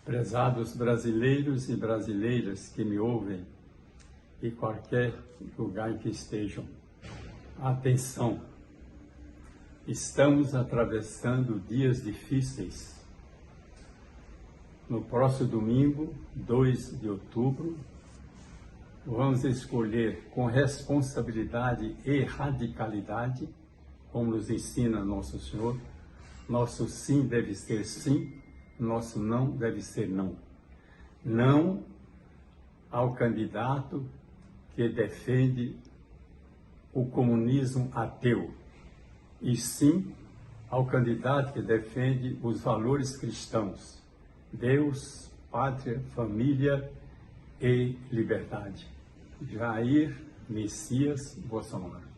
Prezados brasileiros e brasileiras que me ouvem, em qualquer lugar em que estejam, atenção! Estamos atravessando dias difíceis. No próximo domingo, 2 de outubro, vamos escolher com responsabilidade e radicalidade, como nos ensina Nosso Senhor. Nosso sim deve ser sim, nosso não deve ser não. Não ao candidato que defende o comunismo ateu, e sim ao candidato que defende os valores cristãos: Deus, pátria, família e liberdade. Jair Messias Bolsonaro.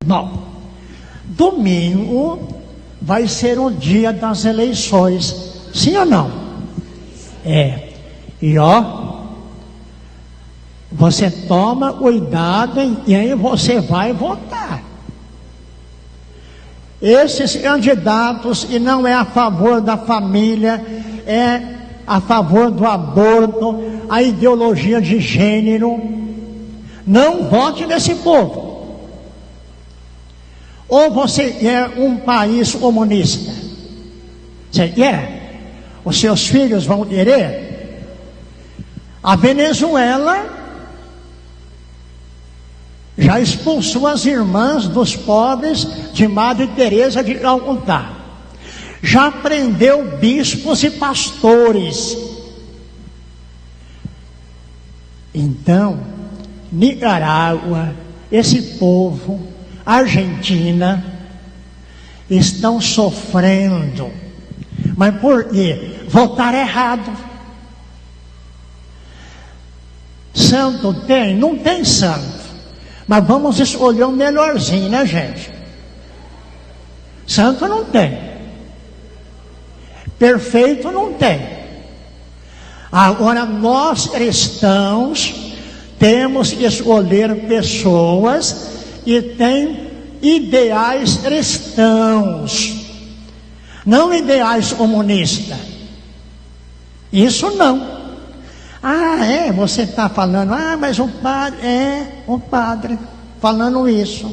Bom, domingo vai ser o dia das eleições, sim ou não? E você toma cuidado em quem você vai votar. Esses candidatos que não é a favor da família, é a favor do aborto, a ideologia de gênero, não vote nesse povo. Ou você quer um país comunista? Você quer? Os seus filhos vão querer? A Venezuela já expulsou as irmãs dos pobres de Madre Teresa de Calcutá. Já prendeu bispos e pastores. Então, Nicarágua, esse povo, Argentina, estão sofrendo. Mas por quê? Votaram errado. Santo tem? Não tem santo. Mas vamos escolher o melhorzinho, né, gente? Santo não tem. Perfeito não tem. Agora, nós cristãos temos que escolher pessoas que têm ideais cristãos, não ideais comunistas. Isso não. Você está falando, mas o padre falando isso.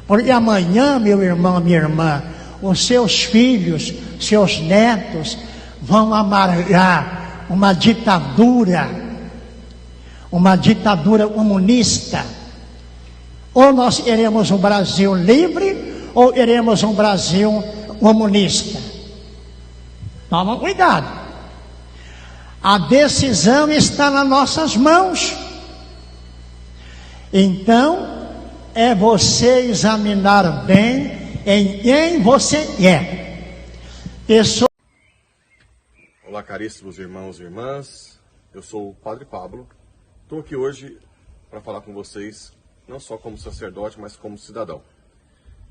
Porque amanhã, meu irmão, minha irmã, os seus filhos, seus netos vão amargar uma ditadura comunista. Ou nós queremos um Brasil livre, ou queremos um Brasil comunista. Toma cuidado. A decisão está nas nossas mãos. Então, é você examinar bem em quem você é. Olá, caríssimos irmãos e irmãs. Eu sou o Padre Pablo. Estou aqui hoje para falar com vocês, não só como sacerdote, mas como cidadão.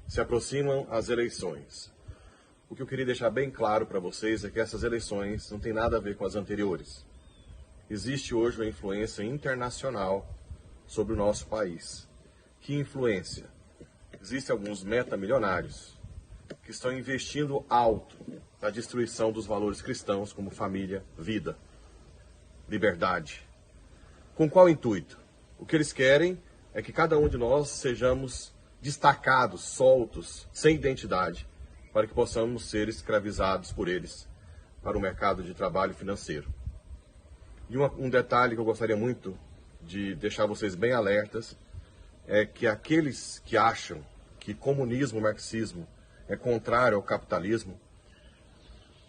Se aproximam as eleições. O que eu queria deixar bem claro para vocês é que essas eleições não têm nada a ver com as anteriores. Existe hoje uma influência internacional sobre o nosso país. Que influência? Existem alguns metamilionários que estão investindo alto na destruição dos valores cristãos como família, vida, liberdade. Com qual intuito? O que eles querem é que cada um de nós sejamos destacados, soltos, sem identidade, para que possamos ser escravizados por eles para o mercado de trabalho financeiro. E um detalhe que eu gostaria muito de deixar vocês bem alertas é que aqueles que acham que comunismo, marxismo é contrário ao capitalismo,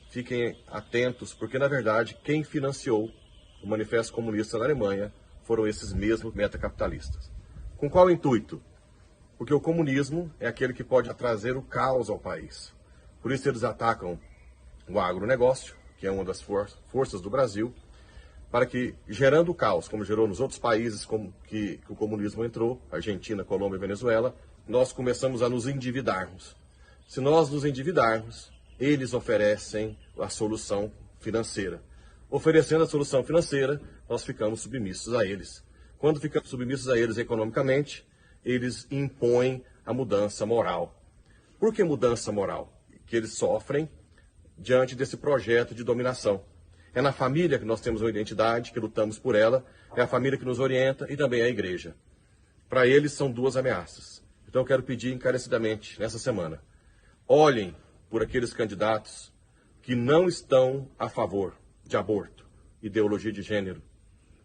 fiquem atentos, porque na verdade quem financiou o Manifesto Comunista na Alemanha foram esses mesmos metacapitalistas. Com qual intuito? Porque o comunismo é aquele que pode trazer o caos ao país. Por isso eles atacam o agronegócio, que é uma das forças do Brasil, para que, gerando o caos, como gerou nos outros países como que o comunismo entrou, Argentina, Colômbia e Venezuela, nós começamos a nos endividarmos. Se nós nos endividarmos, eles oferecem a solução financeira. Oferecendo a solução financeira, nós ficamos submissos a eles. Quando ficamos submissos a eles economicamente, eles impõem a mudança moral. Por que mudança moral? Que eles sofrem diante desse projeto de dominação. É na família que nós temos uma identidade, que lutamos por ela, é a família que nos orienta e também a igreja. Para eles são duas ameaças. Então eu quero pedir encarecidamente, nessa semana, olhem por aqueles candidatos que não estão a favor de aborto, ideologia de gênero,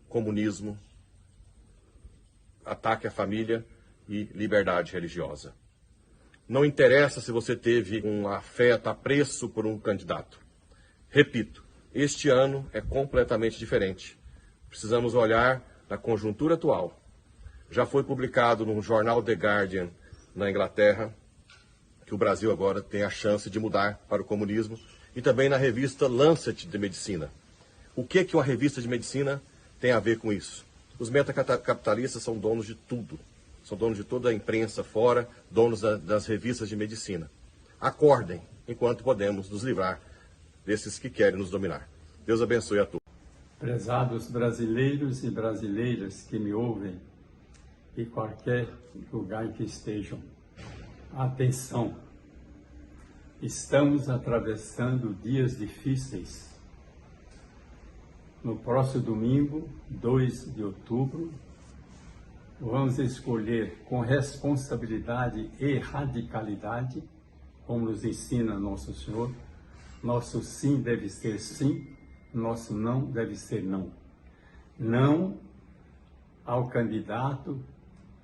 comunismo, ataque à família e liberdade religiosa. Não interessa se você teve um afeto, apreço por um candidato. Repito, este ano é completamente diferente. Precisamos olhar na conjuntura atual. Já foi publicado no jornal The Guardian, na Inglaterra, que o Brasil agora tem a chance de mudar para o comunismo, e também na revista Lancet de Medicina. O que uma revista de medicina tem a ver com isso? Os metacapitalistas são donos de tudo. São donos de toda a imprensa fora, donos das revistas de medicina. Acordem, enquanto podemos nos livrar desses que querem nos dominar. Deus abençoe a todos. Prezados brasileiros e brasileiras que me ouvem, em qualquer lugar em que estejam, atenção! Estamos atravessando dias difíceis. No próximo domingo, 2 de outubro, vamos escolher com responsabilidade e radicalidade, como nos ensina Nosso Senhor. Nosso sim deve ser sim, nosso não deve ser não. Não ao candidato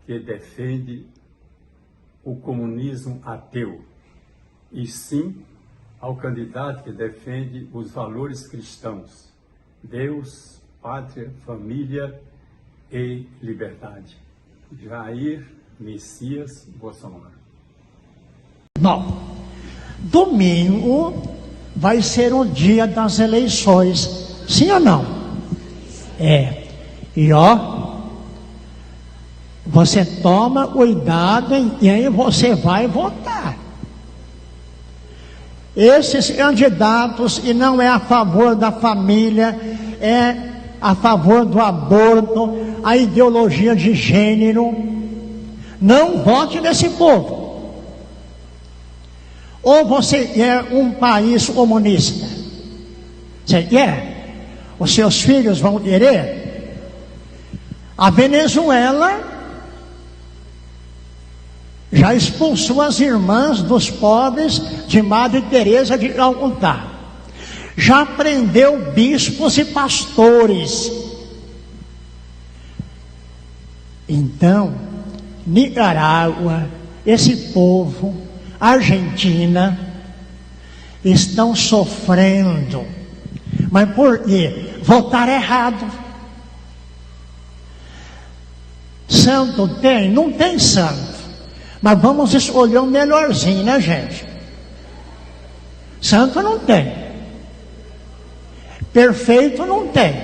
que defende o comunismo ateu, e sim ao candidato que defende os valores cristãos: Deus, pátria, família e liberdade. Jair Messias Bolsonaro. Bom, domingo vai ser o dia das eleições, sim ou não? É. E você toma cuidado em quem você vai votar. Esses candidatos, e não é a favor da família, é a favor do aborto, a ideologia de gênero, não vote nesse povo. Ou você quer um país comunista? Você quer? Os seus filhos vão querer? A Venezuela já expulsou as irmãs dos pobres de Madre Teresa de Calcutá. Já prendeu bispos e pastores. Então, Nicarágua, esse povo, Argentina, estão sofrendo. Mas por quê? Votaram errado. Santo tem? Não tem santo. Mas vamos escolher o melhorzinho, né, gente? Santo não tem. Perfeito não tem.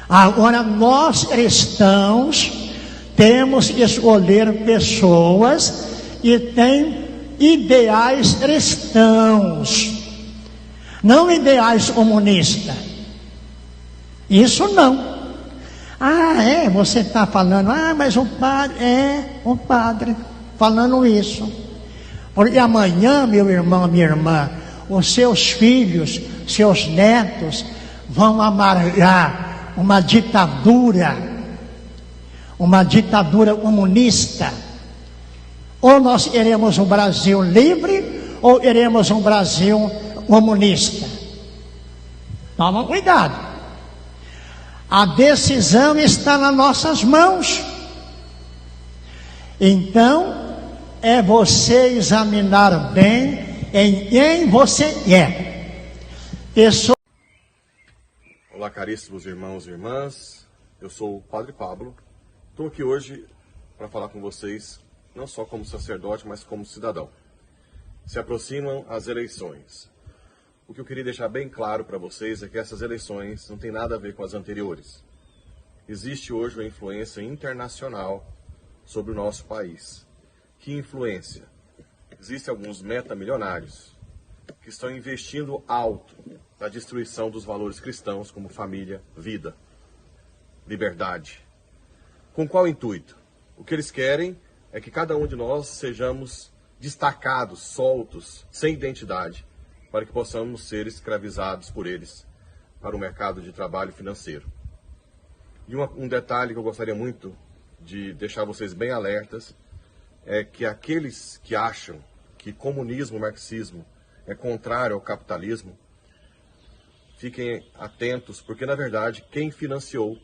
Agora, nós cristãos temos que escolher pessoas que têm ideais cristãos, não ideais comunistas. Isso não. Você está falando, mas o padre falando isso. Porque amanhã, meu irmão, minha irmã, os seus filhos, seus netos vão amargar uma ditadura comunista. Ou nós queremos um Brasil livre, ou queremos um Brasil comunista. Toma cuidado. A decisão está nas nossas mãos. Então, é você examinar bem em quem você é. Olá, caríssimos irmãos e irmãs. Eu sou o Padre Pablo. Estou aqui hoje para falar com vocês, não só como sacerdote, mas como cidadão. Se aproximam as eleições. O que eu queria deixar bem claro para vocês é que essas eleições não tem nada a ver com as anteriores. Existe hoje uma influência internacional sobre o nosso país. Que influência? Existem alguns metamilionários que estão investindo alto na destruição dos valores cristãos como família, vida, liberdade. Com qual intuito? O que eles querem é que cada um de nós sejamos destacados, soltos, sem identidade, para que possamos ser escravizados por eles, para o mercado de trabalho financeiro. E um detalhe que eu gostaria muito de deixar vocês bem alertas é que aqueles que acham que comunismo, marxismo é contrário ao capitalismo, fiquem atentos, porque na verdade quem financiou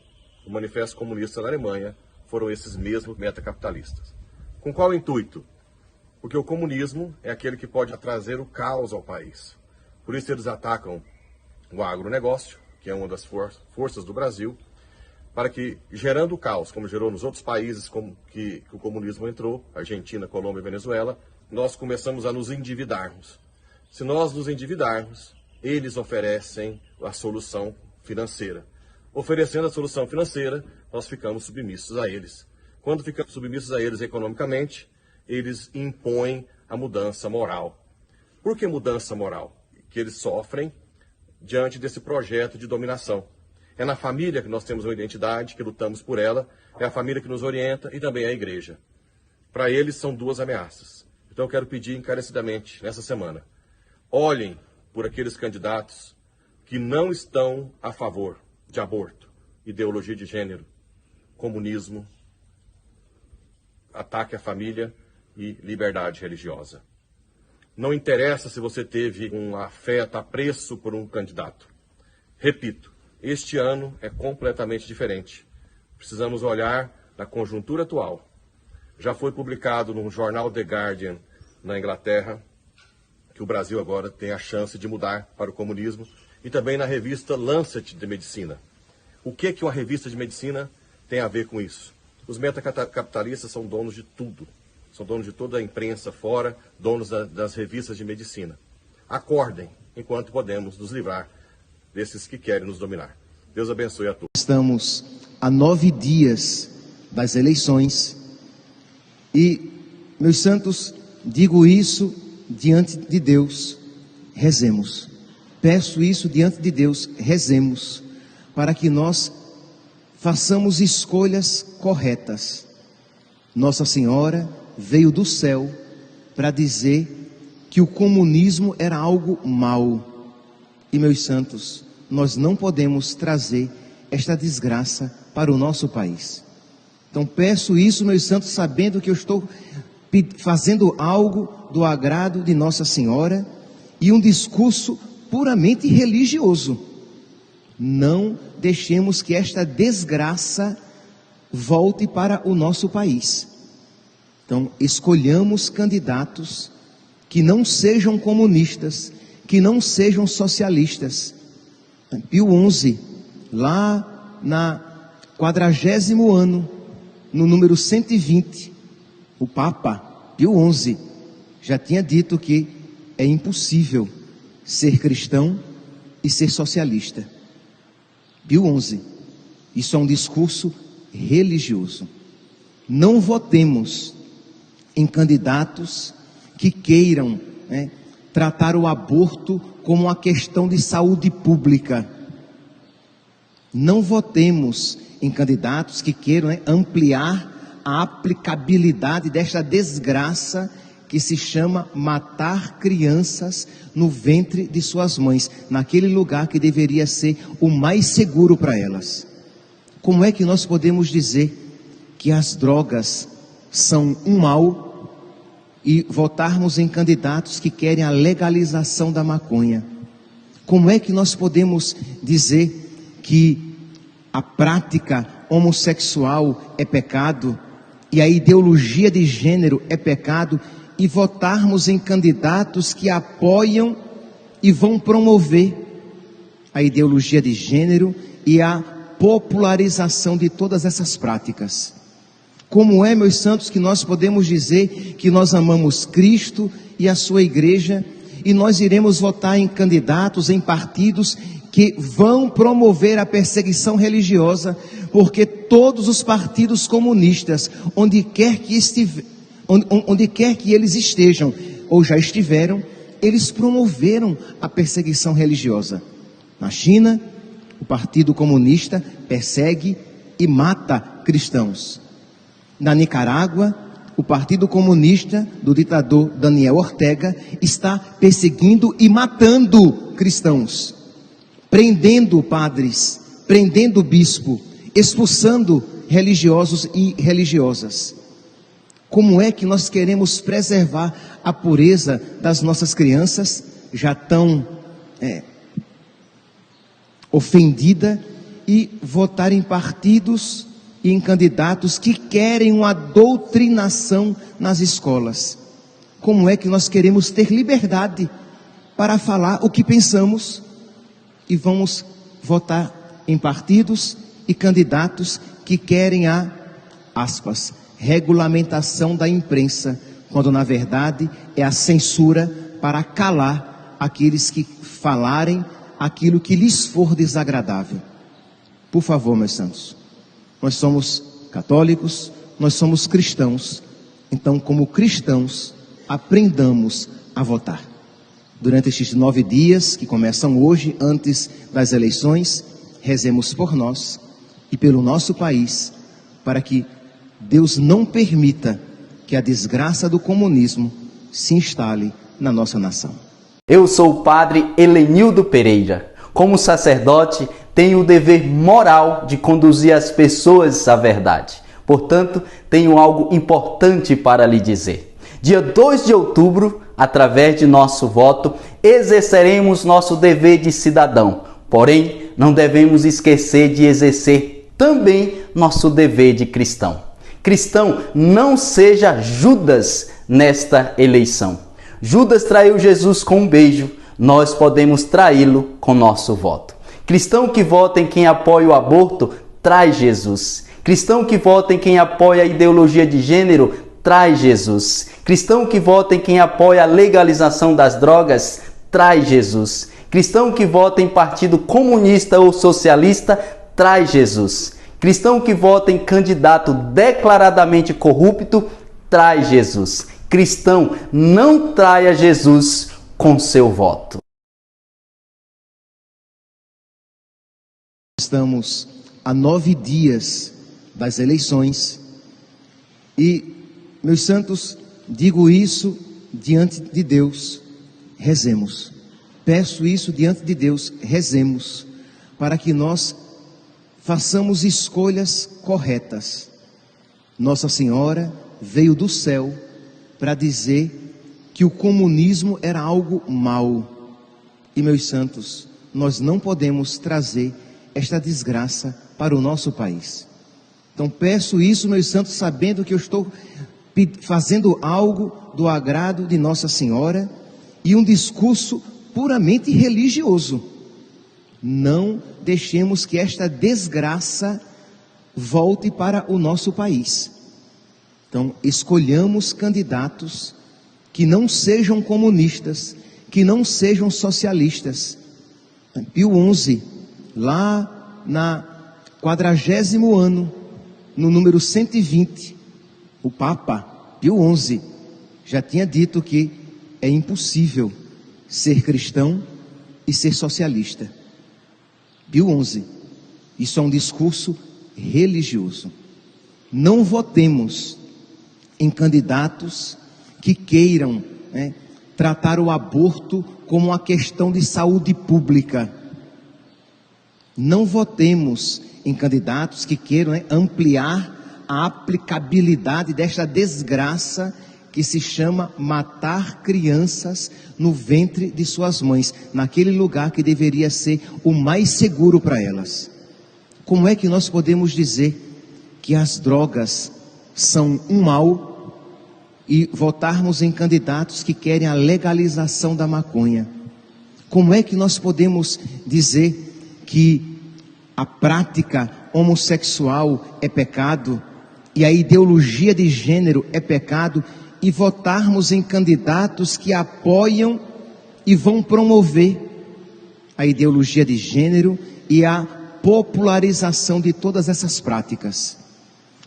o Manifesto Comunista na Alemanha foram esses mesmos metacapitalistas. Com qual intuito? Porque o comunismo é aquele que pode trazer o caos ao país. Por isso eles atacam o agronegócio, que é uma das forças do Brasil, para que, gerando o caos, como gerou nos outros países que o comunismo entrou, Argentina, Colômbia e Venezuela, nós começamos a nos endividarmos. Se nós nos endividarmos, eles oferecem a solução financeira. Oferecendo a solução financeira, nós ficamos submissos a eles. Quando ficamos submissos a eles economicamente, eles impõem a mudança moral. Por que mudança moral? Que eles sofrem diante desse projeto de dominação. É na família que nós temos uma identidade, que lutamos por ela, é a família que nos orienta e também a igreja. Para eles são duas ameaças. Então eu quero pedir encarecidamente, nessa semana, olhem por aqueles candidatos que não estão a favor de aborto, ideologia de gênero, comunismo, ataque à família e liberdade religiosa. Não interessa se você teve um afeto, apreço por um candidato. Repito, este ano é completamente diferente. Precisamos olhar na conjuntura atual. Já foi publicado no jornal The Guardian, na Inglaterra, que o Brasil agora tem a chance de mudar para o comunismo, e também na revista Lancet de Medicina. O que uma revista de medicina tem a ver com isso? Os metacapitalistas são donos de tudo. São donos de toda a imprensa fora, donos das revistas de medicina. Acordem, enquanto podemos nos livrar desses que querem nos dominar. Deus abençoe a todos. Estamos a 9 dias das eleições e, meus santos, digo isso diante de Deus, rezemos. Peço isso diante de Deus, rezemos, para que nós façamos escolhas corretas. Nossa Senhora veio do céu para dizer que o comunismo era algo mau. E, meus santos, nós não podemos trazer esta desgraça para o nosso país. Então peço isso, meus santos, sabendo que eu estou fazendo algo do agrado de Nossa Senhora e um discurso puramente religioso. Não deixemos que esta desgraça volte para o nosso país. Então, escolhamos candidatos que não sejam comunistas, que não sejam socialistas. Pio XI, lá na 40º ano, no número 120, o Papa Pio XI já tinha dito que é impossível ser cristão e ser socialista. Pio XI, isso é um discurso religioso. Não votemos em candidatos que queiram tratar o aborto como uma questão de saúde pública. Não votemos em candidatos que queiram ampliar a aplicabilidade desta desgraça que se chama matar crianças no ventre de suas mães, naquele lugar que deveria ser o mais seguro para elas. Como é que nós podemos dizer que as drogas são um mal e votarmos em candidatos que querem a legalização da maconha? Como é que nós podemos dizer que a prática homossexual é pecado e a ideologia de gênero é pecado e votarmos em candidatos que apoiam e vão promover a ideologia de gênero e a popularização de todas essas práticas? Como é, meus santos, que nós podemos dizer que nós amamos Cristo e a sua igreja e nós iremos votar em candidatos, em partidos que vão promover a perseguição religiosa, porque todos os partidos comunistas, onde quer que eles estejam ou já estiveram, eles promoveram a perseguição religiosa. Na China, o Partido Comunista persegue e mata cristãos. Na Nicarágua, o Partido Comunista do ditador Daniel Ortega está perseguindo e matando cristãos, prendendo padres, prendendo bispo, expulsando religiosos e religiosas. Como é que nós queremos preservar a pureza das nossas crianças, já tão ofendida, e votar em partidos e em candidatos que querem uma doutrinação nas escolas? Como é que nós queremos ter liberdade para falar o que pensamos e vamos votar em partidos e candidatos que querem a, aspas, regulamentação da imprensa, quando na verdade é a censura para calar aqueles que falarem aquilo que lhes for desagradável? Por favor, meus santos, nós somos católicos, nós somos cristãos, então como cristãos, aprendamos a votar. Durante estes 9 dias que começam hoje, antes das eleições, rezemos por nós e pelo nosso país, para que Deus não permita que a desgraça do comunismo se instale na nossa nação. Eu sou o padre Helenildo Pereira. Como sacerdote, tenho o dever moral de conduzir as pessoas à verdade. Portanto, tenho algo importante para lhe dizer. Dia 2 de outubro, através de nosso voto, exerceremos nosso dever de cidadão. Porém, não devemos esquecer de exercer também nosso dever de cristão. Cristão, não seja Judas nesta eleição. Judas traiu Jesus com um beijo, nós podemos traí-lo com nosso voto. Cristão que vota em quem apoia o aborto, trai Jesus. Cristão que vota em quem apoia a ideologia de gênero, trai Jesus. Cristão que vota em quem apoia a legalização das drogas, trai Jesus. Cristão que vota em partido comunista ou socialista, trai Jesus. Cristão que vota em candidato declaradamente corrupto, trai Jesus. Cristão, não traia Jesus com seu voto. Estamos a 9 dias das eleições e, meus santos, digo isso diante de Deus, rezemos. Peço isso diante de Deus, rezemos, para que nós façamos escolhas corretas. Nossa Senhora veio do céu para dizer que o comunismo era algo mau. E, meus santos, nós não podemos trazer esta desgraça para o nosso país. Então peço isso, meus santos, sabendo que eu estou fazendo algo do agrado de Nossa Senhora e um discurso puramente religioso. Não deixemos que esta desgraça volte para o nosso país. Então escolhamos candidatos que não sejam comunistas, que não sejam socialistas. Pio XI, lá na 40º ano, no número 120, o Papa Pio XI já tinha dito que é impossível ser cristão e ser socialista. Pio XI, isso é um discurso religioso. Não votemos em candidatos que queiram tratar o aborto como uma questão de saúde pública. Não votemos em candidatos que queiram ampliar a aplicabilidade desta desgraça que se chama matar crianças no ventre de suas mães, naquele lugar que deveria ser o mais seguro para elas. Como é que nós podemos dizer que as drogas são um mal e votarmos em candidatos que querem a legalização da maconha? Como é que nós podemos dizer que a prática homossexual é pecado e a ideologia de gênero é pecado e votarmos em candidatos que apoiam e vão promover a ideologia de gênero e a popularização de todas essas práticas?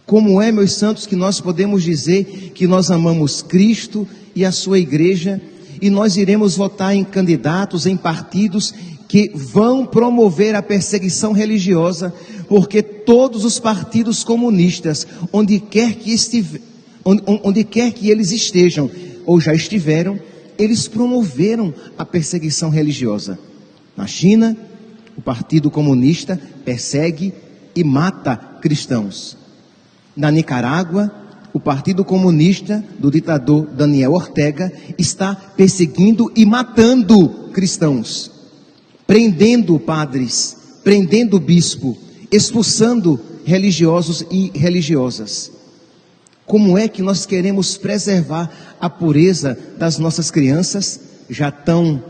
Como é, meus santos, que nós podemos dizer que nós amamos Cristo e a sua igreja e nós iremos votar em candidatos, em partidos que vão promover a perseguição religiosa, porque todos os partidos comunistas, onde quer que eles estejam ou já estiveram, eles promoveram a perseguição religiosa. Na China, o Partido Comunista persegue e mata cristãos. Na Nicarágua, o Partido Comunista do ditador Daniel Ortega está perseguindo e matando cristãos, prendendo padres, prendendo bispo, expulsando religiosos e religiosas. Como é que nós queremos preservar a pureza das nossas crianças, já tão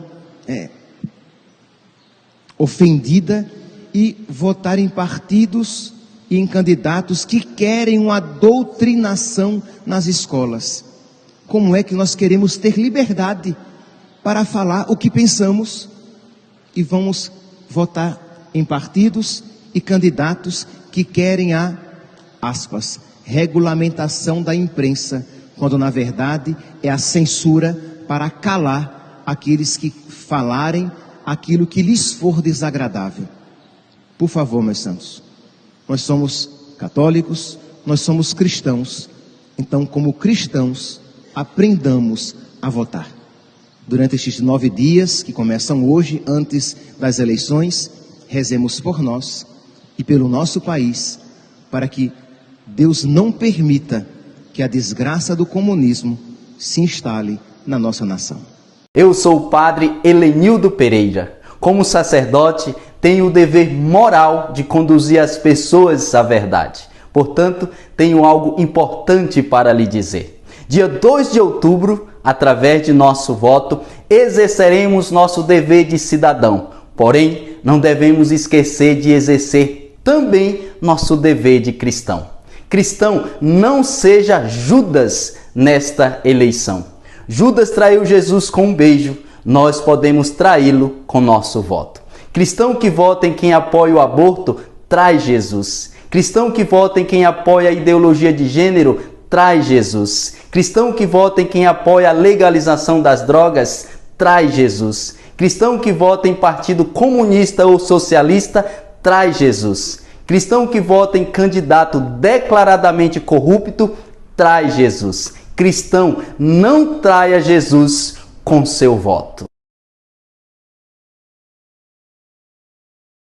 ofendida, e votar em partidos e em candidatos que querem uma doutrinação nas escolas? Como é que nós queremos ter liberdade para falar o que pensamos e vamos votar em partidos e candidatos que querem a, aspas, regulamentação da imprensa, quando na verdade é a censura para calar aqueles que falarem aquilo que lhes for desagradável? Por favor, meus santos, nós somos católicos, nós somos cristãos, então como cristãos aprendamos a votar. Durante estes 9 dias que começam hoje, antes das eleições, rezemos por nós e pelo nosso país, para que Deus não permita que a desgraça do comunismo se instale na nossa nação. Eu sou o padre Helenildo Pereira. Como sacerdote, tenho o dever moral de conduzir as pessoas à verdade. Portanto, tenho algo importante para lhe dizer. Dia 2 de outubro, através de nosso voto, exerceremos nosso dever de cidadão. Porém, não devemos esquecer de exercer também nosso dever de cristão. Cristão, não seja Judas nesta eleição. Judas traiu Jesus com um beijo, nós podemos traí-lo com nosso voto. Cristão que vota em quem apoia o aborto, traz Jesus. Cristão que vota em quem apoia a ideologia de gênero, traz Jesus. Cristão que vota em quem apoia a legalização das drogas, traz Jesus. Cristão que vota em partido comunista ou socialista, traz Jesus. Cristão que vota em candidato declaradamente corrupto, traz Jesus. Cristão, não traia Jesus com seu voto.